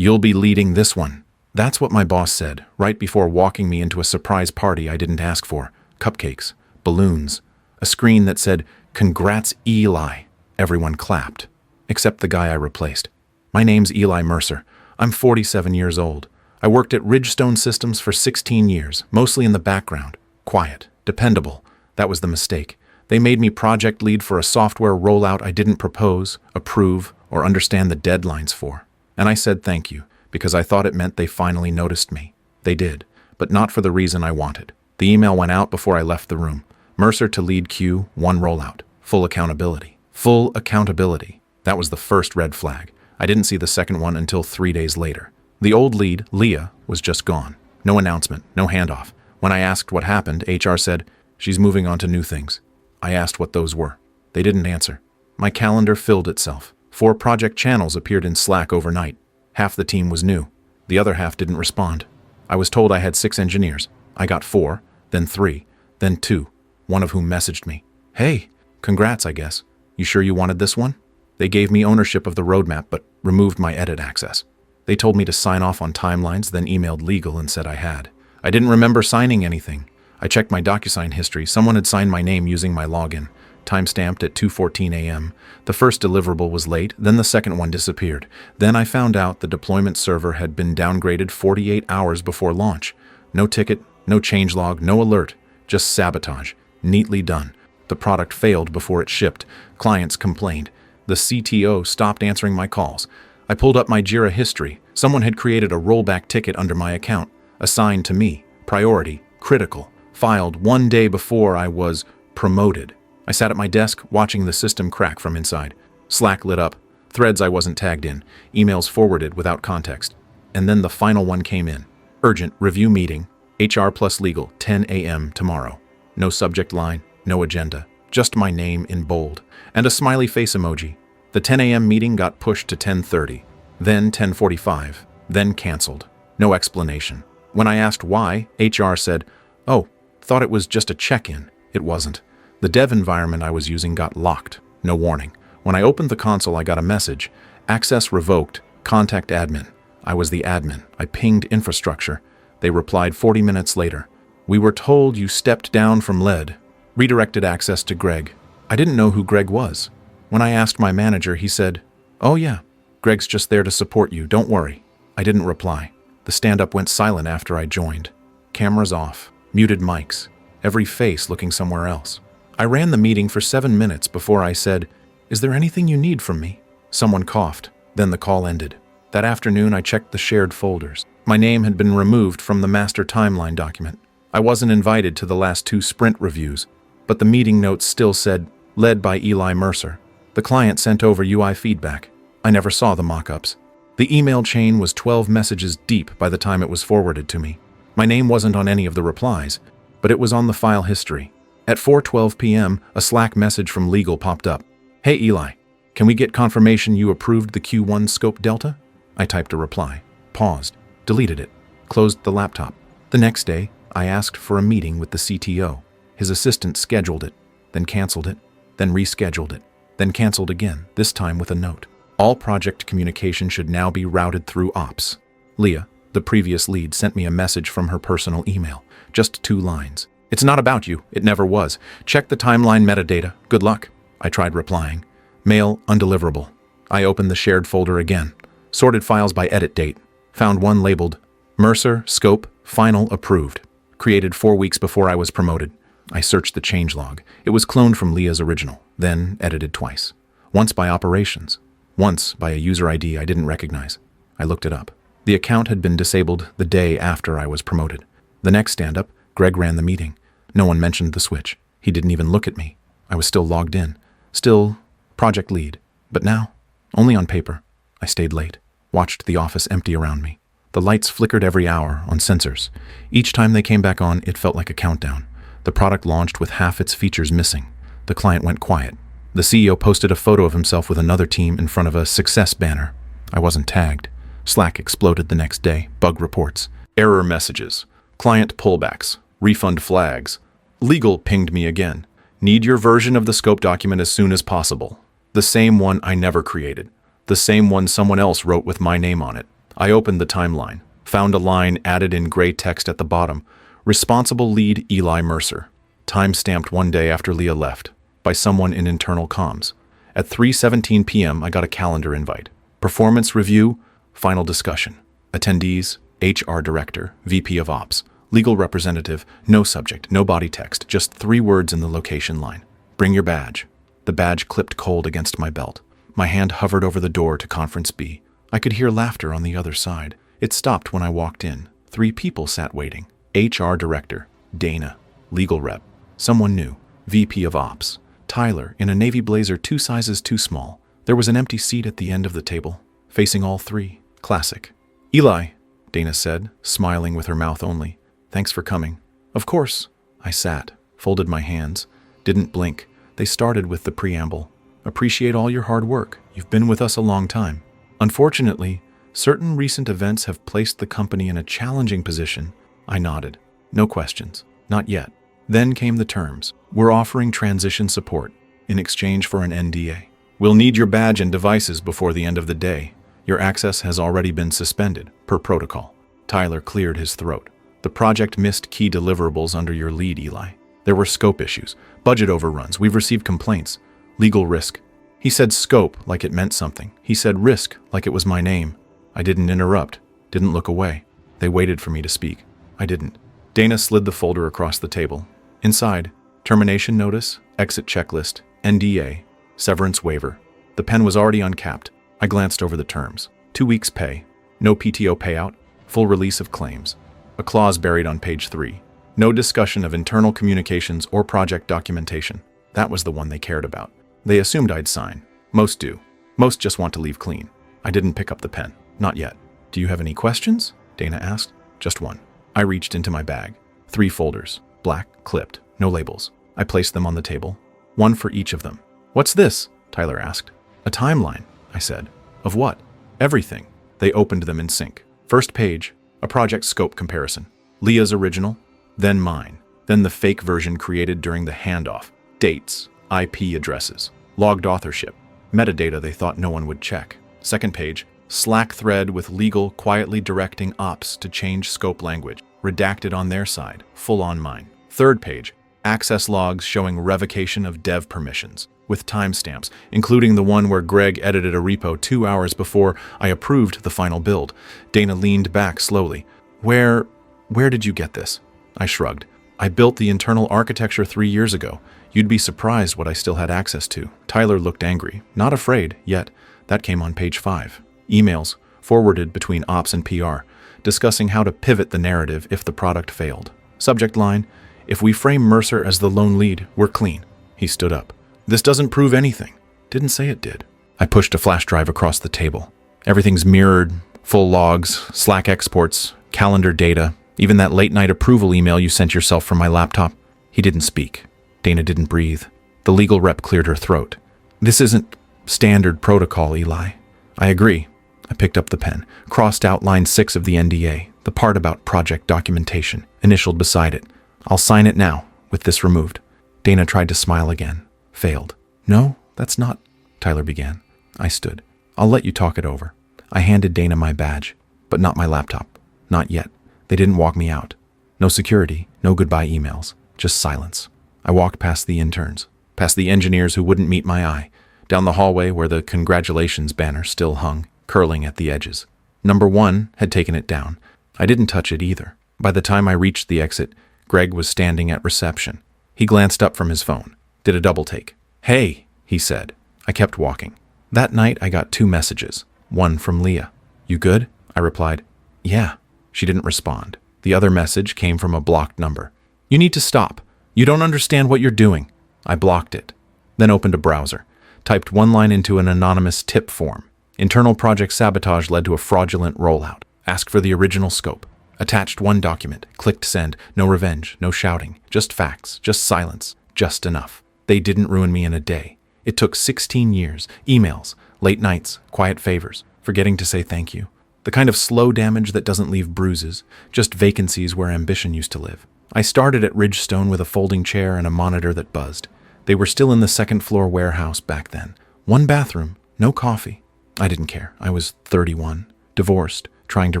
"You'll be leading this one." That's what my boss said, right before walking me into a surprise party I didn't ask for. Cupcakes, balloons, a screen that said, "Congrats, Eli." Everyone clapped, except the guy I replaced. My name's Eli Mercer. I'm 47 years old. I worked at Ridgestone Systems for 16 years, mostly in the background. Quiet, dependable. That was the mistake. They made me project lead for a software rollout I didn't propose, approve, or understand the deadlines for. And I said thank you, because I thought it meant they finally noticed me. They did, but not for the reason I wanted. The email went out before I left the room. Mercer to lead Q, one rollout. Full accountability. Full accountability. That was the first red flag. I didn't see the second one until 3 days later. The old lead, Leah, was just gone. No announcement, no handoff. When I asked what happened, HR said, "She's moving on to new things." I asked what those were. They didn't answer. My calendar filled itself. 4 project channels appeared in Slack overnight. Half the team was new. The other half didn't respond. I was told I had 6 engineers. I got 4, then 3, then 2, one of whom messaged me. "Hey, congrats, I guess. You sure you wanted this one?" They gave me ownership of the roadmap, but removed my edit access. They told me to sign off on timelines, then emailed legal and said I had. I didn't remember signing anything. I checked my DocuSign history. Someone had signed my name using my login, time-stamped at 2:14 a.m. The first deliverable was late, then the second one disappeared. Then I found out the deployment server had been downgraded 48 hours before launch. No ticket, no changelog, no alert, just sabotage. Neatly done. The product failed before it shipped. Clients complained. The CTO stopped answering my calls. I pulled up my Jira history. Someone had created a rollback ticket under my account, assigned to me, priority, critical, filed 1 day before I was promoted. I sat at my desk, watching the system crack from inside. Slack lit up, threads I wasn't tagged in, emails forwarded without context. And then the final one came in. Urgent review meeting, HR plus legal, 10 a.m. tomorrow. No subject line, no agenda, just my name in bold, and a smiley face emoji. The 10 a.m. meeting got pushed to 10:30, then 10:45, then canceled. No explanation. When I asked why, HR said, "Oh, thought it was just a check-in." It wasn't. The dev environment I was using got locked. No warning. When I opened the console, I got a message. Access revoked. Contact admin. I was the admin. I pinged infrastructure. They replied 40 minutes later. "We were told you stepped down from lead." Redirected access to Greg. I didn't know who Greg was. When I asked my manager, he said, "Oh yeah, Greg's just there to support you, don't worry." I didn't reply. The stand-up went silent after I joined. Cameras off, muted mics, every face looking somewhere else. I ran the meeting for 7 minutes before I said, "Is there anything you need from me?" Someone coughed, then the call ended. That afternoon, I checked the shared folders. My name had been removed from the master timeline document. I wasn't invited to the last 2 sprint reviews, but the meeting notes still said, "Led by Eli Mercer." The client sent over UI feedback. I never saw the mock-ups. The email chain was 12 messages deep by the time it was forwarded to me. My name wasn't on any of the replies, but it was on the file history. At 4:12 p.m., a Slack message from legal popped up. "Hey Eli, can we get confirmation you approved the Q1 scope delta?" I typed a reply, paused, deleted it, closed the laptop. The next day, I asked for a meeting with the CTO. His assistant scheduled it, then canceled it, then rescheduled it, then canceled again, this time with a note. All project communication should now be routed through ops. Leah, the previous lead, sent me a message from her personal email. Just 2 lines. "It's not about you. It never was. Check the timeline metadata. Good luck." I tried replying. Mail undeliverable. I opened the shared folder again. Sorted files by edit date. Found one labeled Mercer, Scope, Final Approved. Created 4 weeks before I was promoted. I searched the changelog. It was cloned from Leah's original, then edited twice. Once by operations. Once by a user ID I didn't recognize. I looked it up. The account had been disabled the day after I was promoted. The next stand-up, Greg ran the meeting. No one mentioned the switch. He didn't even look at me. I was still logged in. Still project lead. But now, only on paper. I stayed late. Watched the office empty around me. The lights flickered every hour on sensors. Each time they came back on, it felt like a countdown. The product launched with half its features missing. The client went quiet. The CEO posted a photo of himself with another team in front of a success banner. I wasn't tagged. Slack exploded the next day. Bug reports. Error messages. Client pullbacks. Refund flags. Legal pinged me again. Need your version of the scope document as soon as possible. The same one I never created. The same one someone else wrote with my name on it. I opened the timeline, found a line added in gray text at the bottom. Responsible lead Eli Mercer. Time stamped one day after Leah left, by someone in internal comms. At 3:17 p.m. I got a calendar invite. Performance review, final discussion. Attendees, HR director, VP of Ops, legal representative, no subject, no body text, just 3 words in the location line. Bring your badge. The badge clipped cold against my belt. My hand hovered over the door to Conference B. I could hear laughter on the other side. It stopped when I walked in. 3 people sat waiting. HR director, Dana. Legal rep, someone new. VP of Ops, Tyler, in a navy blazer 2 sizes too small. There was an empty seat at the end of the table, facing all 3. Classic. Eli, Dana said, smiling with her mouth only. Thanks for coming. Of course. I sat, folded my hands, didn't blink. They started with the preamble. Appreciate all your hard work. You've been with us a long time. Unfortunately, certain recent events have placed the company in a challenging position. I nodded. No questions. Not yet. Then came the terms. We're offering transition support in exchange for an NDA. We'll need your badge and devices before the end of the day. Your access has already been suspended, per protocol. Tyler cleared his throat. The project missed key deliverables under your lead, Eli. There were scope issues, budget overruns. We've received complaints. Legal risk. He said scope like it meant something. He said risk like it was my name. I didn't interrupt, didn't look away. They waited for me to speak. I didn't. Dana slid the folder across the table. Inside, termination notice, exit checklist, NDA, severance waiver. The pen was already uncapped. I glanced over the terms. 2 weeks pay, no PTO payout, full release of claims. A clause buried on page 3. No discussion of internal communications or project documentation. That was the one they cared about. They assumed I'd sign. Most do. Most just want to leave clean. I didn't pick up the pen. Not yet. Do you have any questions? Dana asked. Just one. I reached into my bag. 3 folders. Black, clipped, no labels. I placed them on the table. 1 for each of them. What's this? Tyler asked. A timeline, I said. Of what? Everything. They opened them in sync. First page, a project scope comparison. Leah's original, then mine, then the fake version created during the handoff. Dates, IP addresses, logged authorship, metadata they thought no one would check. Second page, Slack thread with legal quietly directing ops to change scope language. Redacted on their side, full on mine. Third page, access logs showing revocation of dev permissions, with timestamps, including the one where Greg edited a repo 2 hours before I approved the final build. Dana leaned back slowly. Where did you get this? I shrugged. I built the internal architecture 3 years ago. You'd be surprised what I still had access to. Tyler looked angry, not afraid, yet that came on page 5. Emails, forwarded between ops and PR, discussing how to pivot the narrative if the product failed. Subject line, if we frame Mercer as the lone lead, we're clean. He stood up. This doesn't prove anything. Didn't say it did. I pushed a flash drive across the table. Everything's mirrored, full logs, Slack exports, calendar data, even that late-night approval email you sent yourself from my laptop. He didn't speak. Dana didn't breathe. The legal rep cleared her throat. This isn't standard protocol, Eli. I agree. I picked up the pen, crossed out line 6 of the NDA, the part about project documentation, initialed beside it. I'll sign it now, with this removed. Dana tried to smile again. Failed. No, that's not, Tyler began. I stood. I'll let you talk it over. I handed Dana my badge, but not my laptop. Not yet. They didn't walk me out. No security, no goodbye emails, just silence. I walked past the interns, past the engineers who wouldn't meet my eye, down the hallway where the congratulations banner still hung, curling at the edges. Number 1 had taken it down. I didn't touch it either. By the time I reached the exit, Greg was standing at reception. He glanced up from his phone, did a double take. Hey, he said. I kept walking. That night I got 2 messages, one from Leah. You good? I replied, yeah. She didn't respond. The other message came from a blocked number. You need to stop. You don't understand what you're doing. I blocked it, then opened a browser, typed 1 line into an anonymous tip form. Internal project sabotage led to a fraudulent rollout. Asked for the original scope. Attached 1 document, clicked send, no revenge, no shouting, just facts, just silence, just enough. They didn't ruin me in a day. It took 16 years, emails, late nights, quiet favors, forgetting to say thank you. The kind of slow damage that doesn't leave bruises, just vacancies where ambition used to live. I started at Ridgestone with a folding chair and a monitor that buzzed. They were still in the 2nd floor warehouse back then. 1 bathroom, no coffee. I didn't care. I was 31, divorced, trying to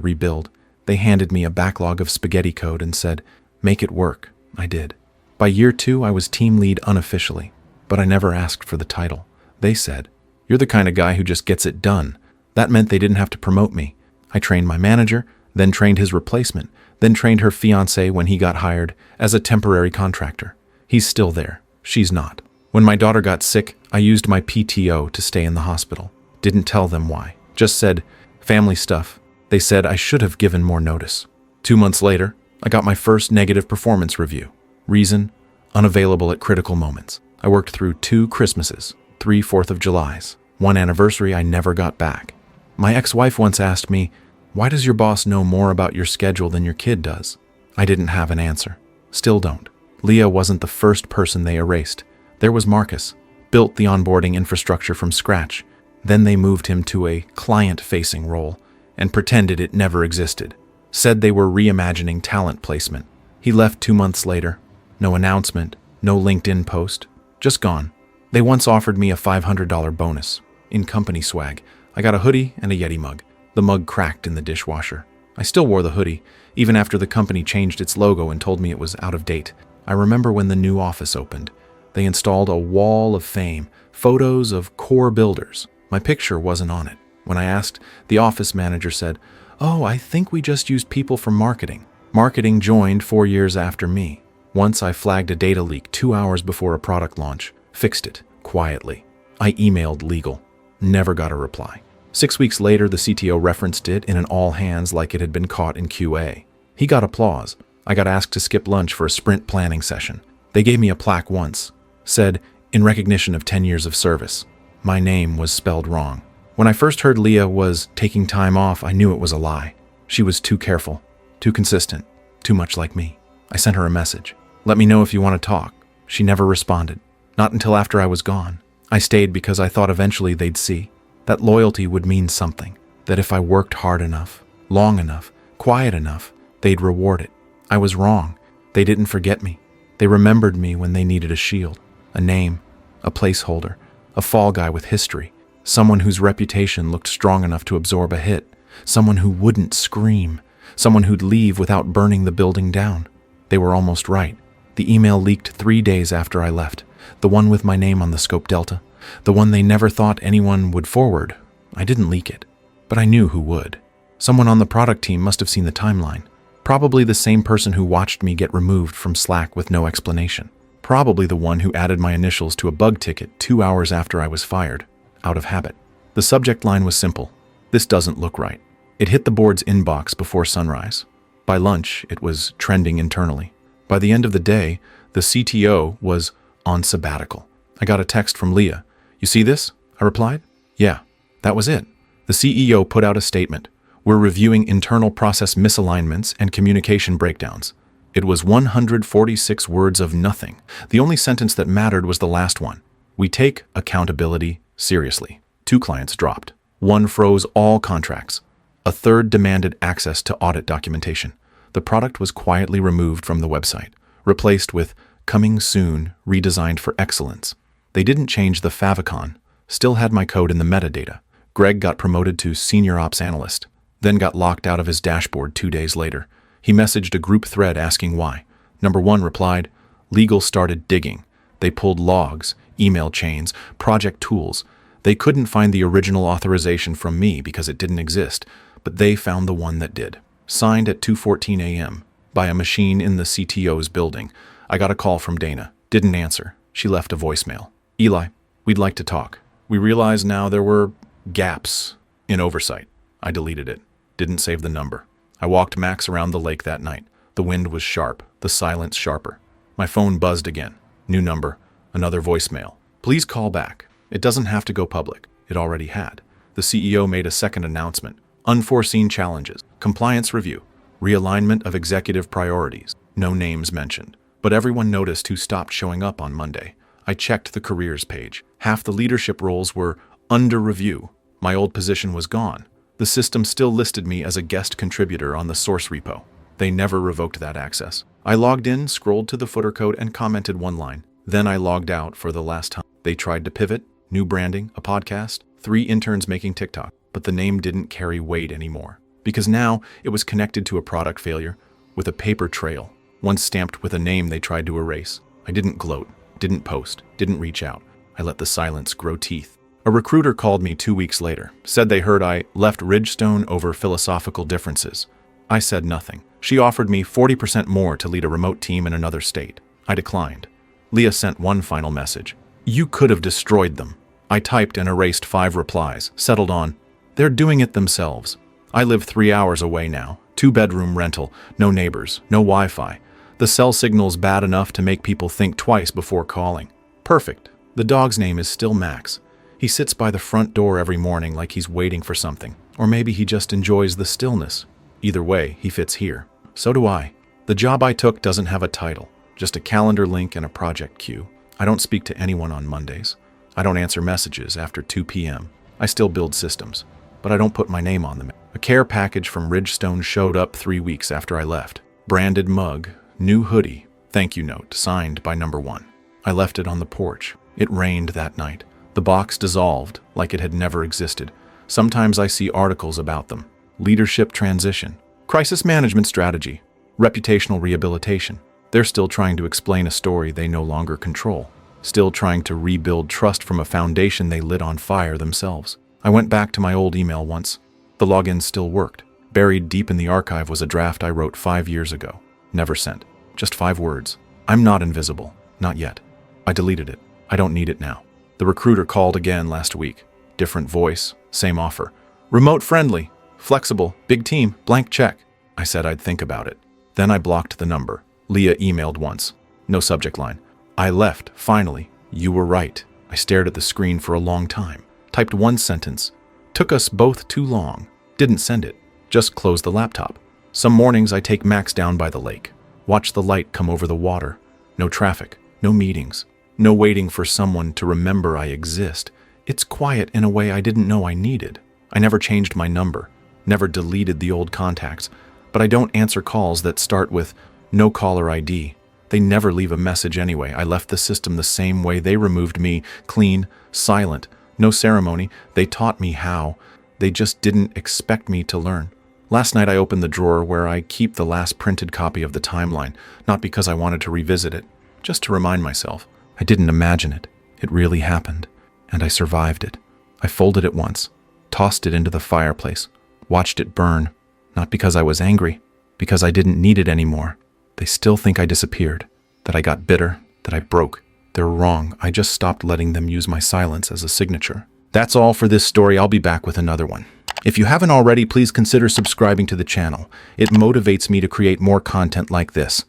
rebuild. They handed me a backlog of spaghetti code and said, "Make it work." I did. By year 2, I was team lead unofficially, but I never asked for the title. They said, "You're the kind of guy who just gets it done." That meant they didn't have to promote me. I trained my manager, then trained his replacement, then trained her fiancé when he got hired as a temporary contractor. He's still there. She's not. When my daughter got sick, I used my PTO to stay in the hospital. Didn't tell them why. Just said, family stuff. They said I should have given more notice. 2 months later, I got my first negative performance review. Reason? Unavailable at critical moments. I worked through 2 Christmases, 3 4th of Julys, 1 anniversary I never got back. My ex-wife once asked me, "Why does your boss know more about your schedule than your kid does?" I didn't have an answer. Still don't. Leah wasn't the first person they erased. There was Marcus, built the onboarding infrastructure from scratch. Then they moved him to a client-facing role and pretended it never existed. Said they were reimagining talent placement. He left 2 months later. No announcement, no LinkedIn post. Just gone. They once offered me a $500 bonus in company swag. I got a hoodie and a Yeti mug. The mug cracked in the dishwasher. I still wore the hoodie, even after the company changed its logo and told me it was out of date. I remember when the new office opened. They installed a wall of fame, photos of core builders. My picture wasn't on it. When I asked, the office manager said, "Oh, I think we just used people from marketing." Marketing joined 4 years after me. Once I flagged a data leak 2 hours before a product launch. Fixed it, quietly. I emailed legal. Never got a reply. 6 weeks later, the CTO referenced it in an all-hands like it had been caught in QA. He got applause. I got asked to skip lunch for a sprint planning session. They gave me a plaque once. Said, "In recognition of 10 years of service." My name was spelled wrong. When I first heard Leah was taking time off, I knew it was a lie. She was too careful, too consistent, too much like me. I sent her a message. "Let me know if you want to talk." She never responded. Not until after I was gone. I stayed because I thought eventually they'd see. That loyalty would mean something. That if I worked hard enough, long enough, quiet enough, they'd reward it. I was wrong. They didn't forget me. They remembered me when they needed a shield, a name, a placeholder, a fall guy with history, someone whose reputation looked strong enough to absorb a hit, someone who wouldn't scream, someone who'd leave without burning the building down. They were almost right. The email leaked 3 days after I left, the one with my name on the scope delta, the one they never thought anyone would forward. I didn't leak it, but I knew who would. Someone on the product team must have seen the timeline. Probably the same person who watched me get removed from Slack with no explanation. Probably the one who added my initials to a bug ticket 2 hours after I was fired, out of habit. The subject line was simple. "This doesn't look right." It hit the board's inbox before sunrise. By lunch, it was trending internally. By the end of the day, the CTO was on sabbatical. I got a text from Leah. "You see this?" I replied. "Yeah." That was it. The CEO put out a statement. "We're reviewing internal process misalignments and communication breakdowns." It was 146 words of nothing. The only sentence that mattered was the last one. "We take accountability seriously." 2 clients dropped. 1 froze all contracts. A 3rd demanded access to audit documentation. The product was quietly removed from the website, replaced with "Coming soon, redesigned for excellence." They didn't change the favicon, still had my code in the metadata. Greg got promoted to senior ops analyst, then got locked out of his dashboard 2 days later. He messaged a group thread asking why. Number 1 replied, "Legal started digging. They pulled logs, email chains, project tools. They couldn't find the original authorization from me because it didn't exist, but they found the one that did." Signed at 2:14 a.m. by a machine in the CTO's building. I got a call from Dana. Didn't answer. She left a voicemail. "Eli, we'd like to talk. We realize now there were gaps in oversight." I deleted it. Didn't save the number. I walked Max around the lake that night. The wind was sharp, the silence sharper. My phone buzzed again. New number, another voicemail. "Please call back. It doesn't have to go public." It already had. The CEO made a second announcement. "Unforeseen challenges. Compliance review. Realignment of executive priorities." No names mentioned. But everyone noticed who stopped showing up on Monday. I checked the careers page. Half the leadership roles were under review. My old position was gone. The system still listed me as a guest contributor on the source repo. They never revoked that access. I logged in, scrolled to the footer code, and commented 1 line. Then I logged out for the last time. They tried to pivot, new branding, a podcast, 3 interns making TikTok, but the name didn't carry weight anymore. because now it was connected to a product failure with a paper trail, one stamped with a name they tried to erase. I didn't gloat, didn't post, didn't reach out. I let the silence grow teeth. A recruiter called me 2 weeks later, said they heard I left Ridgestone over philosophical differences. I said nothing. She offered me 40% more to lead a remote team in another state. I declined. Leah sent one final message. You could have destroyed them. I typed and erased 5 replies, settled on, they're doing it themselves. I live 3 hours away now, 2-bedroom rental, no neighbors, no Wi-Fi. The cell signal's bad enough to make people think twice before calling. Perfect. The dog's name is still Max. He sits by the front door every morning like he's waiting for something. Or maybe he just enjoys the stillness. Either way, he fits here. So do I. The job I took doesn't have a title, just a calendar link and a project queue. I don't speak to anyone on Mondays. I don't answer messages after 2 p.m. I still build systems, but I don't put my name on them. A care package from Ridgestone showed up 3 weeks after I left. Branded mug, new hoodie, thank you note, signed by number 1. I left it on the porch. It rained that night. The box dissolved like it had never existed. Sometimes I see articles about them. Leadership transition, crisis management strategy, reputational rehabilitation. They're still trying to explain a story they no longer control. Still trying to rebuild trust from a foundation they lit on fire themselves. I went back to my old email once. The login still worked. Buried deep in the archive was a draft I wrote 5 years ago. Never sent. Just 5 words. I'm not invisible. Not yet. I deleted it. I don't need it now. The recruiter called again last week. Different voice, same offer. Remote friendly, flexible, big team, blank check. I said I'd think about it. Then I blocked the number. Leah emailed once. No subject line. I left, finally. You were right. I stared at the screen for a long time. Typed one sentence. Took us both too long. Didn't send it. Just closed the laptop. Some mornings I take Max down by the lake. Watch the light come over the water. No traffic. No meetings. No waiting for someone to remember I exist. It's quiet in a way I didn't know I needed. I never changed my number. Never deleted the old contacts. But I don't answer calls that start with no caller ID. They never leave a message anyway. I left the system the same way they removed me, clean, silent, no ceremony. They taught me how. They just didn't expect me to learn. Last night I opened the drawer where I keep the last printed copy of the timeline, not because I wanted to revisit it, just to remind myself. I didn't imagine it. It really happened, and I survived it. I folded it once, tossed it into the fireplace, watched it burn, not because I was angry, because I didn't need it anymore. They still think I disappeared, that I got bitter, that I broke. They're wrong. I just stopped letting them use my silence as a signature. That's all for this story. I'll be back with another one. If you haven't already, please consider subscribing to the channel. It motivates me to create more content like this.